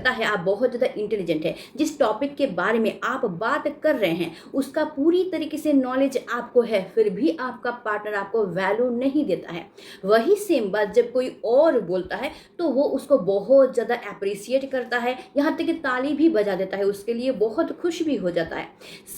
लगता है आप बहुत ज़्यादा इंटेलिजेंट है, जिस टॉपिक के बारे में आप बात कर रहे हैं उसका पूरी तरीके से नॉलेज आपको है, फिर भी आपका पार्टनर आपको वैल्यू नहीं देता है। वही सेम बात जब कोई और बोलता है तो वो उसको बहुत ज़्यादा अप्रिसिएट करता है, यहाँ तक कि ताली भी बजा देता है, उसके लिए बहुत खुश भी हो जाता है।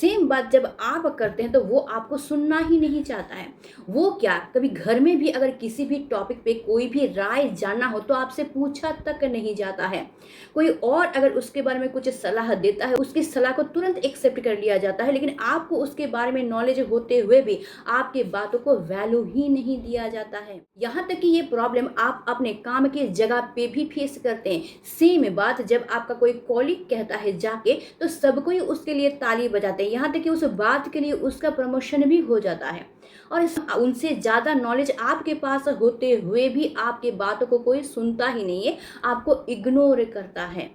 सेम बात जब आप करते हैं तो वो आपको सुनना ही नहीं चाहता है। वो क्या, कभी घर में भी अगर किसी भी टॉपिक पे कोई भी राय जानना हो तो आपसे पूछा तक नहीं जाता है। कोई और अगर उसके बारे में कुछ सलाह देता है, उसकी सलाह को तुरंत एक्सेप्ट कर लिया जाता है, लेकिन आपको उसके बारे में नॉलेज होते हुए भी आपके बातों को वैल्यू ही नहीं दिया जाता है। यहाँ तक कि ये प्रॉब्लम आप अपने काम के जगह पे भी फेस करते हैं। सेम बात जब आपका कोई कॉलीग कहता है जाके तो सब कोई उसके लिए ताली बजाते हैं, यहाँ तक कि उस बात के लिए उसका प्रमोशन भी हो जाता है। और उनसे ज़्यादा नॉलेज आपके पास होते हुए भी आपके बातों को कोई सुनता ही नहीं है, आपको इग्नोर करता है।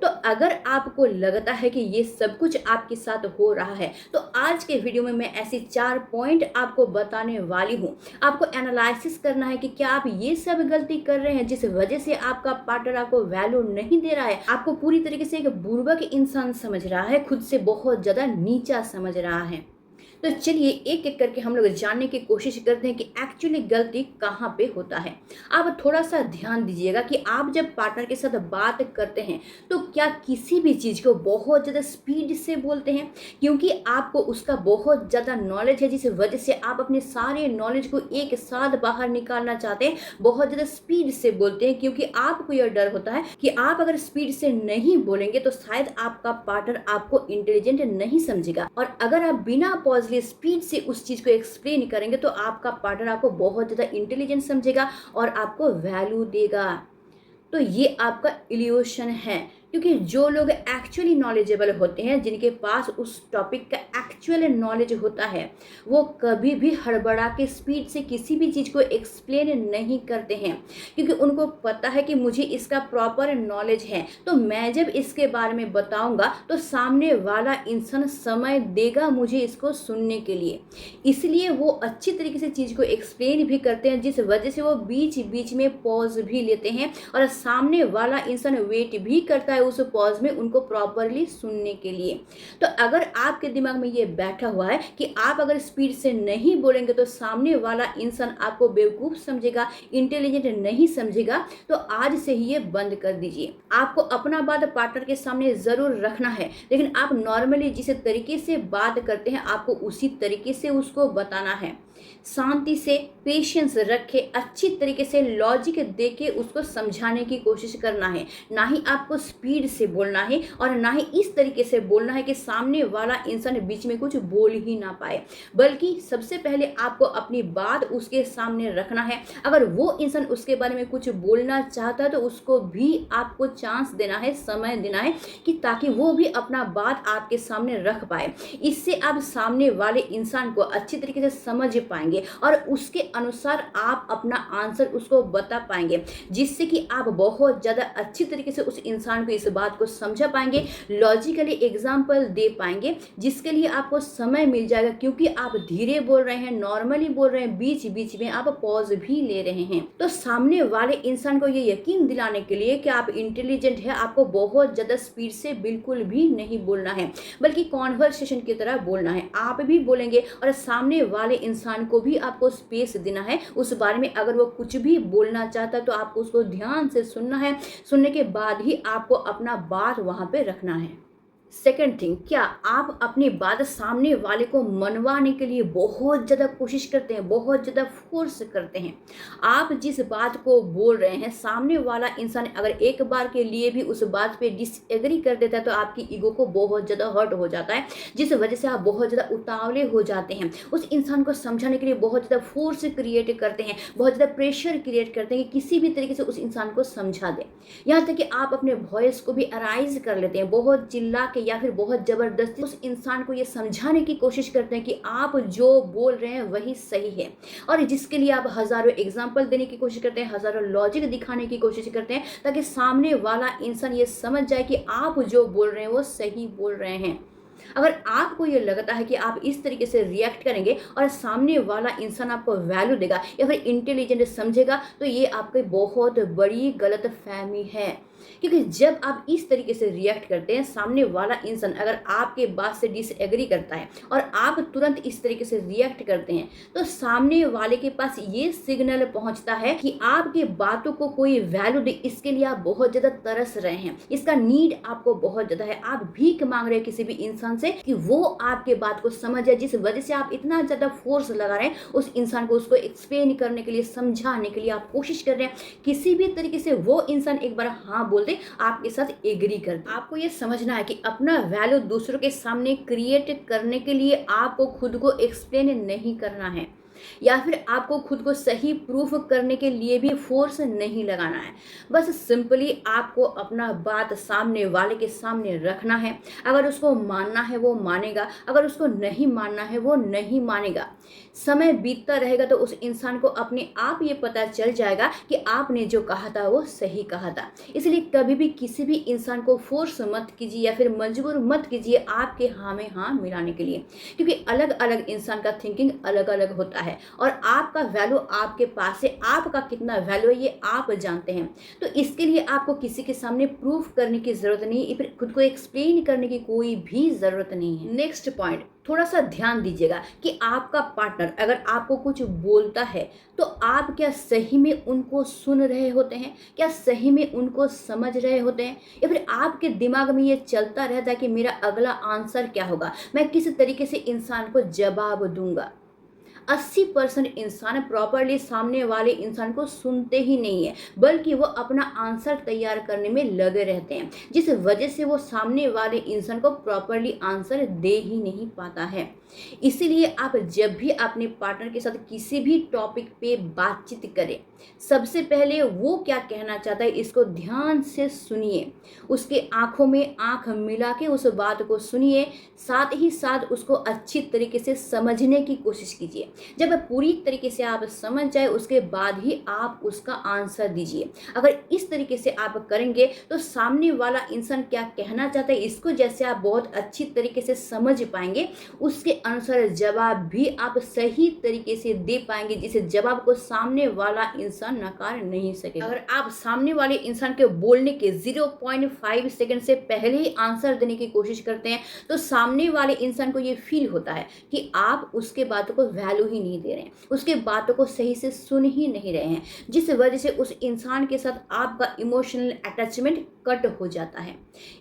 तो अगर आपको लगता है कि ये सब कुछ आपके साथ हो रहा है तो आज के वीडियो में मैं ऐसी 4 पॉइंट आपको बताने वाली हूँ। आपको एनालिसिस करना है कि क्या आप ये सब गलती कर रहे हैं जिस वजह से आपका पार्टनर आपको वैल्यू नहीं दे रहा है, आपको पूरी तरीके से एक बुर्बक इंसान समझ रहा है, खुद से बहुत ज़्यादा नीचा समझ रहा है। तो चलिए एक एक करके हम लोग जानने की कोशिश करते हैं कि एक्चुअली गलती कहाँ पे होता है। आप थोड़ा सा ध्यान दीजिएगा कि आप जब पार्टनर के साथ बात करते हैं तो क्या किसी भी चीज़ को बहुत ज़्यादा स्पीड से बोलते हैं, क्योंकि आपको उसका बहुत ज़्यादा नॉलेज है जिस वजह से आप अपने सारे नॉलेज को एक साथ बाहर निकालना चाहते हैं, बहुत ज़्यादा स्पीड से बोलते हैं, क्योंकि आपको यह डर होता है कि आप अगर स्पीड से नहीं बोलेंगे तो शायद आपका पार्टनर आपको इंटेलिजेंट नहीं समझेगा, और अगर आप बिना पॉज स्पीड से उस चीज को एक्सप्लेन करेंगे तो आपका पार्टनर आपको बहुत ज्यादा इंटेलिजेंट समझेगा और आपको वैल्यू देगा। तो ये आपका इल्यूशन है, क्योंकि जो लोग एक्चुअली नॉलेजेबल होते हैं, जिनके पास उस टॉपिक का एक्चुअल नॉलेज होता है, वो कभी भी हड़बड़ा के स्पीड से किसी भी चीज़ को एक्सप्लेन नहीं करते हैं, क्योंकि उनको पता है कि मुझे इसका प्रॉपर नॉलेज है, तो मैं जब इसके बारे में बताऊंगा तो सामने वाला इंसान समय देगा मुझे इसको सुनने के लिए। इसलिए वो अच्छी तरीके से चीज़ को एक्सप्लेन भी करते हैं, जिस वजह से वो बीच बीच में पॉज भी लेते हैं और सामने वाला इंसान वेट भी करता है उस पॉज में उनको प्रॉपरली सुनने के लिए। तो अगर आपके दिमाग में ये बैठा हुआ है कि आप अगर स्पीड से नहीं बोलेंगे तो सामने वाला इंसान आपको बेवकूफ़ समझेगा, इंटेलिजेंट नहीं समझेगा, तो आज से ही ये बंद कर दीजिए। आपको अपना बात पार्टनर के सामने ज़रूर रखना है, लेकिन आप नॉर्मली जिस तरीके से बात करते हैं आपको उसी तरीके से उसको बताना है। शांति से पेशेंस रखे, अच्छी तरीके से लॉजिक देके उसको समझाने की कोशिश करना है। ना ही आपको स्पीड से बोलना है और ना ही इस तरीके से बोलना है कि सामने वाला इंसान बीच में कुछ बोल ही ना पाए, बल्कि सबसे पहले आपको अपनी बात उसके सामने रखना है। अगर वो इंसान उसके बारे में कुछ बोलना चाहता है तो उसको भी आपको चांस देना है, समय देना है, कि ताकि वो भी अपना बात आपके सामने रख पाए। इससे आप सामने वाले इंसान को अच्छी तरीके से समझ पाएंगे और उसके अनुसार आप अपना आंसर उसको बता पाएंगे, जिससे कि आप बहुत ज़्यादा अच्छी तरीके से उस इंसान को इस बात को समझा पाएंगे, लॉजिकली एग्जाम्पल दे पाएंगे, जिसके लिए आपको समय मिल जाएगा, क्योंकि आप धीरे बोल रहे हैं, नॉर्मली बोल रहे हैं, बीच बीच में आप पॉज भी ले रहे हैं। तो सामने वाले इंसान को ये यकीन दिलाने के लिए कि आप इंटेलिजेंट है, आपको बहुत ज़्यादा स्पीड से बिल्कुल भी नहीं बोलना है, बल्कि कॉन्वर्सेशन की तरह बोलना है। आप भी बोलेंगे और सामने वाले इंसान को भी आपको स्पेस देना है उस बारे में। अगर वो कुछ भी बोलना चाहता है तो आपको उसको ध्यान से सुनना है, सुनने के बाद ही आपको अपना बात वहां पे रखना है। सेकेंड थिंग, क्या आप अपनी बात सामने वाले को मनवाने के लिए बहुत ज़्यादा कोशिश करते हैं, बहुत ज़्यादा फोर्स करते हैं। आप जिस बात को बोल रहे हैं सामने वाला इंसान अगर एक बार के लिए भी उस बात पे डिसएग्री कर देता है तो आपकी ईगो को बहुत ज़्यादा हर्ट हो जाता है, जिस वजह से आप बहुत ज़्यादा उतावले हो जाते हैं। उस इंसान को समझाने के लिए बहुत ज़्यादा फोर्स क्रिएट करते हैं, बहुत ज़्यादा प्रेशर क्रिएट करते हैं कि किसी भी तरीके से उस इंसान को समझा दें। यहाँ तक कि आप अपने वॉइस को भी अराइज कर लेते हैं, बहुत चिल्ला के या फिर बहुत जबरदस्ती उस इंसान को ये समझाने की कोशिश करते हैं कि आप जो बोल रहे हैं वही सही है, और जिसके लिए आप हजारों एग्जाम्पल देने की कोशिश करते हैं, हजारों लॉजिक दिखाने की कोशिश करते हैं, ताकि सामने वाला इंसान ये समझ जाए कि आप जो बोल रहे हैं वो सही बोल रहे हैं। अगर आपको ये लगता है कि आप इस तरीके से रिएक्ट करेंगे और सामने वाला इंसान आपको वैल्यू देगा या फिर इंटेलिजेंट समझेगा, तो ये आपकी बहुत बड़ी गलतफहमी है। क्योंकि जब आप इस तरीके से रिएक्ट करते हैं, सामने वाला इंसान अगर आपके बात से डिसएग्री करता है और आप तुरंत इस तरीके से रिएक्ट करते हैं, तो सामने वाले के पास ये सिग्नल पहुंचता है कि आपके बातों को कोई वैल्यू दे। इसके लिए आप बहुत ज्यादा तरस रहे हैं, इसका नीड आपको बहुत ज्यादा है। आप भीख मांग रहे हैं किसी भी इंसान से कि वो आपके बात को समझ जाए, जिस वजह से आप इतना ज्यादा फोर्स लगा रहे हैं उस इंसान को, उसको एक्सप्लेन करने के लिए, समझाने के लिए आप कोशिश कर रहे हैं। किसी भी तरीके से वो इंसान एक बार हाँ बोल दे, आपके साथ एग्री कर दे। आपको ये समझना है कि अपना वैल्यू दूसरों के सामने क्रिएट करने के लिए आपको खुद को एक्सप्लेन नहीं करना है, या फिर आपको खुद को सही प्रूफ करने के लिए भी फोर्स नहीं लगाना है। बस सिंपली आपको अपना बात सामने वाले के सामने रखना है। अगर उसको मानना है वो मानेगा, अगर उसको नहीं मानना है वो नहीं मानेगा। समय बीतता रहेगा तो उस इंसान को अपने आप ये पता चल जाएगा कि आपने जो कहा था वो सही कहा था। इसलिए कभी भी किसी भी इंसान को फोर्स मत कीजिए या फिर मजबूर मत कीजिए आपके हाँ में हाँ मिलाने के लिए, क्योंकि अलग अलग इंसान का थिंकिंग अलग अलग होता है और आपका वैल्यू आपके पास है। आपका कितना वैल्यू है ये आप जानते हैं। तो इसके लिए आपको किसी के सामने प्रूफ करने की जरूरत नहीं है, फिर खुद को एक्सप्लेन करने की कोई भी जरूरत नहीं है। नेक्स्ट पॉइंट, थोड़ा सा ध्यान दीजिएगा कि आपका पार्टनर अगर आपको कुछ बोलता है तो आप क्या सही में उनको सुन रहे होते हैं, क्या सही में उनको समझ रहे होते हैं, या फिर आपके दिमाग में ये चलता रहता है कि मेरा अगला आंसर क्या होगा, मैं किस तरीके से इंसान को जवाब दूंगा। 80% इंसान प्रॉपरली सामने वाले इंसान को सुनते ही नहीं है, बल्कि वो अपना आंसर तैयार करने में लगे रहते हैं, जिस वजह से वो सामने वाले इंसान को प्रॉपरली आंसर दे ही नहीं पाता है। इसीलिए आप जब भी अपने पार्टनर के साथ किसी भी टॉपिक पे बातचीत करें, सबसे पहले वो क्या कहना चाहता है इसको ध्यान से सुनिए, उसके आंखों में आंख मिला के उस बात को सुनिए, साथ ही साथ उसको अच्छी तरीके से समझने की कोशिश कीजिए। जब पूरी तरीके से आप समझ जाए उसके बाद ही आप उसका आंसर दीजिए। अगर इस तरीके से आप करेंगे तो सामने वाला इंसान क्या कहना चाहता है इसको जैसे आप बहुत अच्छी तरीके से समझ पाएंगे, उसके अनुसार जवाब भी आप सही तरीके से दे पाएंगे, जिस जवाब को सामने वाला इंसान नकार नहीं सकेगा। अगर आप सामने वाले इंसान के बोलने के 0.5 सेकंड से पहले ही आंसर देने की कोशिश करते हैं तो सामने वाले इंसान को ये फील होता है कि आप उसके बातों को वैल्यू ही नहीं दे रहे हैं, उसके बातों को सही से सुन ही नहीं रहे हैं, जिस वजह से उस इंसान के साथ आपका इमोशनल अटैचमेंट कट हो जाता है।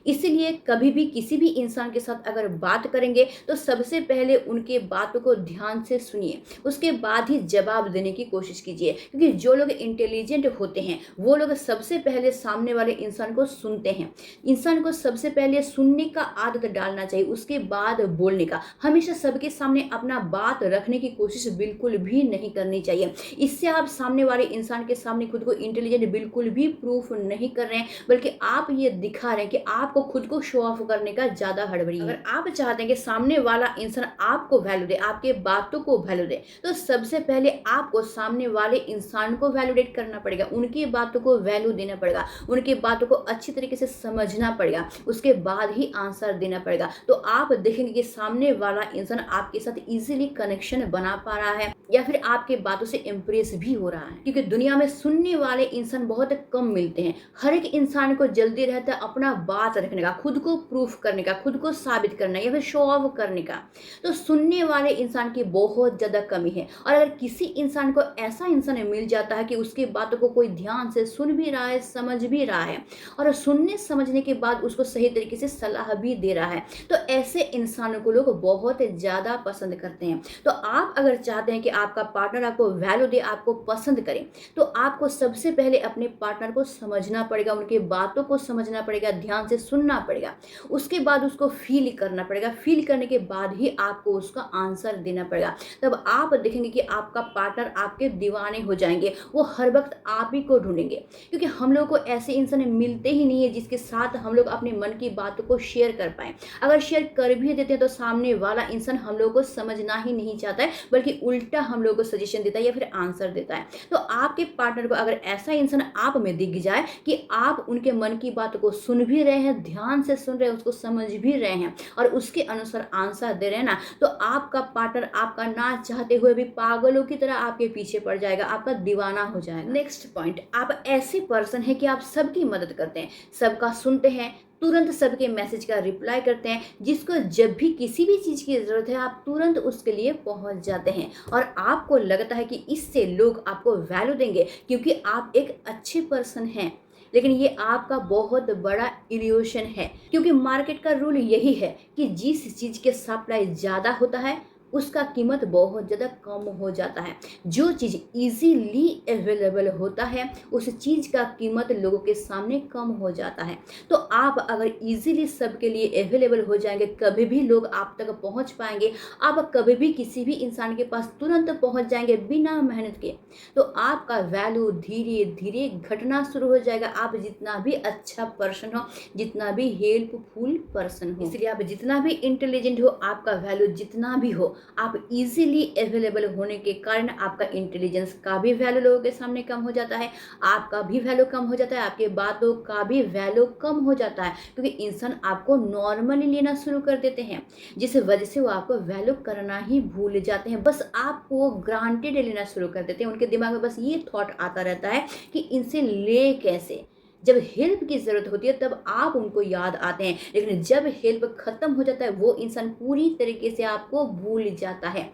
इसलिए कभी भी किसी भी इंसान के साथ अगर बात करेंगे तो सबसे पहले उनके बातों को ध्यान से सुनिए, उसके बाद ही जवाब देने की कोशिश कीजिए। क्योंकि जो लोग इंटेलिजेंट होते हैं वो लोग सबसे पहले सामने वाले इंसान को सुनते हैं। इंसान को सबसे पहले सुनने का आदत डालना चाहिए, उसके बाद बोलने का। हमेशा सबके सामने अपना बात रखने की कोशिश बिल्कुल भी नहीं करनी चाहिए। इससे आप सामने वाले इंसान के सामने खुद को इंटेलिजेंट बिल्कुल भी प्रूफ नहीं कर रहे हैं, बल्कि आप ये दिखा रहे हैं कि आपको खुद को शो ऑफ करने का ज्यादा हड़बड़ी है। अगर आप चाहते हैं कि सामने वाला इंसान आपको वैल्यू दे, आपके बातों को वैल्यू दे, तो सबसे पहले आपको सामने वाले इंसान को वैल्यूडेट करना पड़ेगा, उनकी बातों को वैल्यू देना पड़ेगा, उनकी बातों को अच्छी तरीके से समझना पड़ेगा, उसके बाद ही आंसर देना पड़ेगा। तो आप देखेंगे कि सामने वाला इंसान आपके साथ इजीली कनेक्शन बना पा रहा है या फिर आपके बातों से इंप्रेस भी हो रहा है। क्योंकि दुनिया में सुनने वाले इंसान बहुत कम मिलते हैं। हर एक इंसान को जल्दी रहता है अपना बात रखने का, खुद को प्रूफ करने का, खुद को साबित करना या फिर शो ऑफ करने का। तो सुनने वाले इंसान की बहुत ज़्यादा कमी है। और अगर किसी इंसान को ऐसा इंसान मिल जाता है कि उसकी बातों को कोई ध्यान से सुन भी रहा है, समझ भी रहा है और सुनने समझने के बाद उसको सही तरीके से सलाह भी दे रहा है, तो ऐसे इंसानों को लोग बहुत ज़्यादा पसंद करते हैं। तो आप अगर चाहते हैं कि आपका पार्टनर आपको वैल्यू दे, आपको पसंद करे, तो आपको सबसे पहले अपने पार्टनर को समझना पड़ेगा, उनके बातों को समझना पड़ेगा, ध्यान से सुनना पड़ेगा, उसके बाद उसको फील करना पड़ेगा। फील करने के बाद ही आपको उसका आंसर देना पड़ेगा। तब आप देखेंगे कि आपका पार्टनर आपके दीवाने हो जाएंगे, वो हर वक्त आप ही को ढूंढेंगे। क्योंकि हम लोग को ऐसे इंसान मिलते ही नहीं है जिसके साथ हम लोग अपने मन की बातों को शेयर कर पाए। अगर शेयर कर भी देते हैं तो सामने वाला इंसान हम लोग को समझना ही नहीं चाहता है, बल्कि बल्कि उल्टा हम लोगों को सजेशन देता है या फिर आंसर देता है। तो आपके पार्टनर को अगर ऐसा इंसान आप में दिख जाए कि आप उनके मन की बात को सुन भी रहे हैं, ध्यान से सुन रहे हैं, उसको समझ भी रहे हैं और उसके अनुसार आंसर दे रहे हैं ना, तो आपका पार्टनर आपका ना चाहते हुए भी पागलों की तरह आपके पीछे पड़ जाएगा, आपका दीवाना हो जाएगा। नेक्स्ट पॉइंट, आप ऐसे पर्सन है कि आप सबकी मदद करते हैं, सबका सुनते हैं, तुरंत सबके मैसेज का रिप्लाई करते हैं, जिसको जब भी किसी भी चीज़ की ज़रूरत है आप तुरंत उसके लिए पहुंच जाते हैं और आपको लगता है कि इससे लोग आपको वैल्यू देंगे क्योंकि आप एक अच्छे पर्सन हैं। लेकिन ये आपका बहुत बड़ा इल्यूशन है, क्योंकि मार्केट का रूल यही है कि जिस चीज़ के सप्लाई ज़्यादा होता है उसका कीमत बहुत ज़्यादा कम हो जाता है। जो चीज़ इजीली अवेलेबल होता है उस चीज़ का कीमत लोगों के सामने कम हो जाता है। तो आप अगर इजीली सबके लिए अवेलेबल हो जाएंगे, कभी भी लोग आप तक पहुंच पाएंगे, आप कभी भी किसी भी इंसान के पास तुरंत पहुंच जाएंगे बिना मेहनत के, तो आपका वैल्यू धीरे धीरे घटना शुरू हो जाएगा। आप जितना भी अच्छा पर्सन हो, जितना भी हेल्पफुल पर्सन हो, इसलिए आप जितना भी इंटेलिजेंट हो, आपका वैल्यू जितना भी हो, आप इजीली अवेलेबल होने के कारण आपका इंटेलिजेंस का भी वैल्यू लोगों के सामने कम हो जाता है, आपका भी वैल्यू कम हो जाता है, आपके बातों का भी वैल्यू कम हो जाता है, क्योंकि इंसान आपको नॉर्मली लेना शुरू कर देते हैं, जिस वजह से वो आपको वैल्यू करना ही भूल जाते हैं। बस आपको ग्रांटेड लेना शुरू कर देते हैं। उनके दिमाग में बस ये थॉट आता रहता है कि इनसे ले कैसे। जब हेल्प की ज़रूरत होती है तब आप उनको याद आते हैं, लेकिन जब हेल्प खत्म हो जाता है वो इंसान पूरी तरीके से आपको भूल जाता है।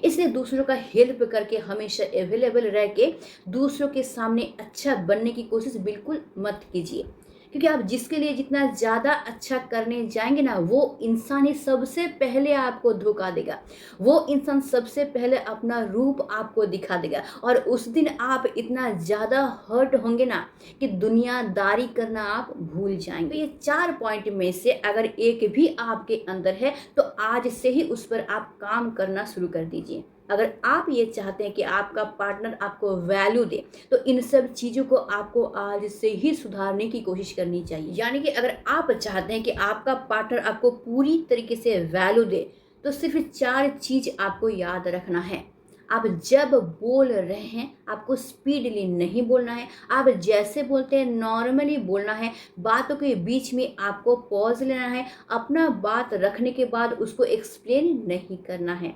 इसलिए दूसरों का हेल्प करके हमेशा अवेलेबल रह के दूसरों के सामने अच्छा बनने की कोशिश बिल्कुल मत कीजिए, क्योंकि आप जिसके लिए जितना ज़्यादा अच्छा करने जाएंगे ना, वो इंसान ही सबसे पहले आपको धोखा देगा। वो इंसान सबसे पहले अपना रूप आपको दिखा देगा और उस दिन आप इतना ज़्यादा हर्ट होंगे ना कि दुनियादारी करना आप भूल जाएंगे। तो ये 4 पॉइंट में से अगर एक भी आपके अंदर है तो आज से ही उस पर आप काम करना शुरू कर दीजिए। अगर आप ये चाहते हैं कि आपका पार्टनर आपको वैल्यू दे, तो इन सब चीज़ों को आपको आज से ही सुधारने की कोशिश करनी चाहिए। यानी कि अगर आप चाहते हैं कि आपका पार्टनर आपको पूरी तरीके से वैल्यू दे, तो सिर्फ 4 चीज़ आपको याद रखना है। आप जब बोल रहे हैं आपको स्पीडली नहीं बोलना है, आप जैसे बोलते हैं नॉर्मली बोलना है, बातों के बीच में आपको पॉज लेना है, अपना बात रखने के बाद उसको एक्सप्लेन नहीं करना है।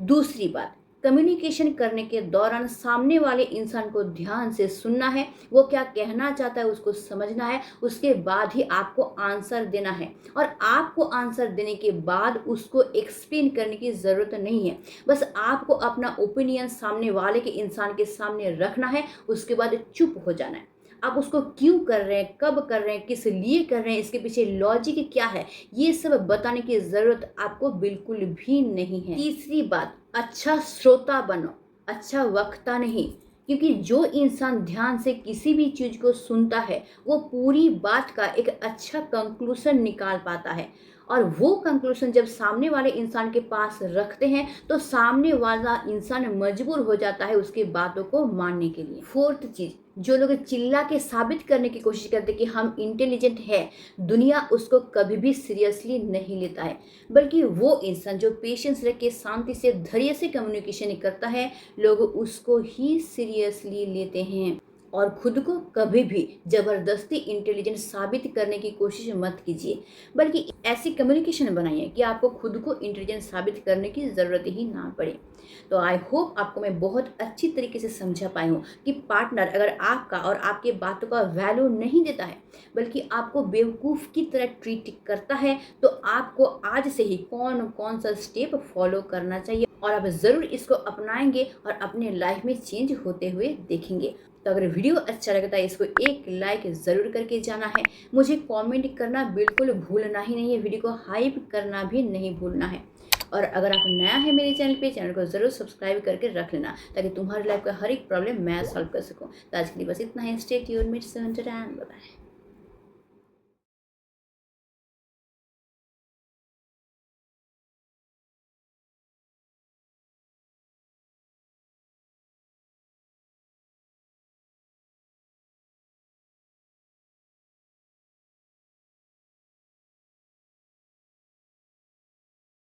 दूसरी बात, कम्युनिकेशन करने के दौरान सामने वाले इंसान को ध्यान से सुनना है, वो क्या कहना चाहता है उसको समझना है, उसके बाद ही आपको आंसर देना है। और आपको आंसर देने के बाद उसको एक्सप्लेन करने की ज़रूरत नहीं है, बस आपको अपना ओपिनियन सामने वाले के इंसान के सामने रखना है, उसके बाद चुप हो जाना है। आप उसको क्यों कर रहे हैं, कब कर रहे हैं, किस लिए कर रहे हैं, इसके पीछे लॉजिक क्या है, ये सब बताने की ज़रूरत आपको बिल्कुल भी नहीं है। तीसरी बात, अच्छा श्रोता बनो, अच्छा वक्ता नहीं, क्योंकि जो इंसान ध्यान से किसी भी चीज़ को सुनता है वो पूरी बात का एक अच्छा कंक्लूजन निकाल पाता है, और वो कंक्लूजन जब सामने वाले इंसान के पास रखते हैं तो सामने वाला इंसान मजबूर हो जाता है उसकी बातों को मानने के लिए। फोर्थ चीज़, जो लोग चिल्ला के साबित करने की कोशिश करते कि हम इंटेलिजेंट है, दुनिया उसको कभी भी सीरियसली नहीं लेता है, बल्कि वो इंसान जो पेशेंस रख के शांति से धैर्य से कम्युनिकेशन करता है, लोग उसको ही सीरियसली लेते हैं। और खुद को कभी भी ज़बरदस्ती इंटेलिजेंट साबित करने की कोशिश मत कीजिए, बल्कि ऐसी कम्युनिकेशन बनाइए कि आपको खुद को इंटेलिजेंट साबित करने की ज़रूरत ही ना पड़े। तो आई होप आपको मैं बहुत अच्छी तरीके से समझा पाई हूँ कि पार्टनर अगर आपका और आपके बातों का वैल्यू नहीं देता है, बल्कि आपको बेवकूफ़ की तरह ट्रीट करता है, तो आपको आज से ही कौन कौन सा स्टेप फॉलो करना चाहिए और आप ज़रूर इसको अपनाएंगे और अपने लाइफ में चेंज होते हुए देखेंगे। तो अगर वीडियो अच्छा लगता है इसको एक लाइक ज़रूर करके जाना है, मुझे कमेंट करना बिल्कुल भूलना ही नहीं है, वीडियो को हाइप करना भी नहीं भूलना है। और अगर आप नया है मेरे चैनल को ज़रूर सब्सक्राइब करके रख लेना, ताकि तुम्हारी लाइफ का हर एक प्रॉब्लम मैं सॉल्व कर सकूं। तो आज के लिए बस इतना ही। Stay tuned, bye.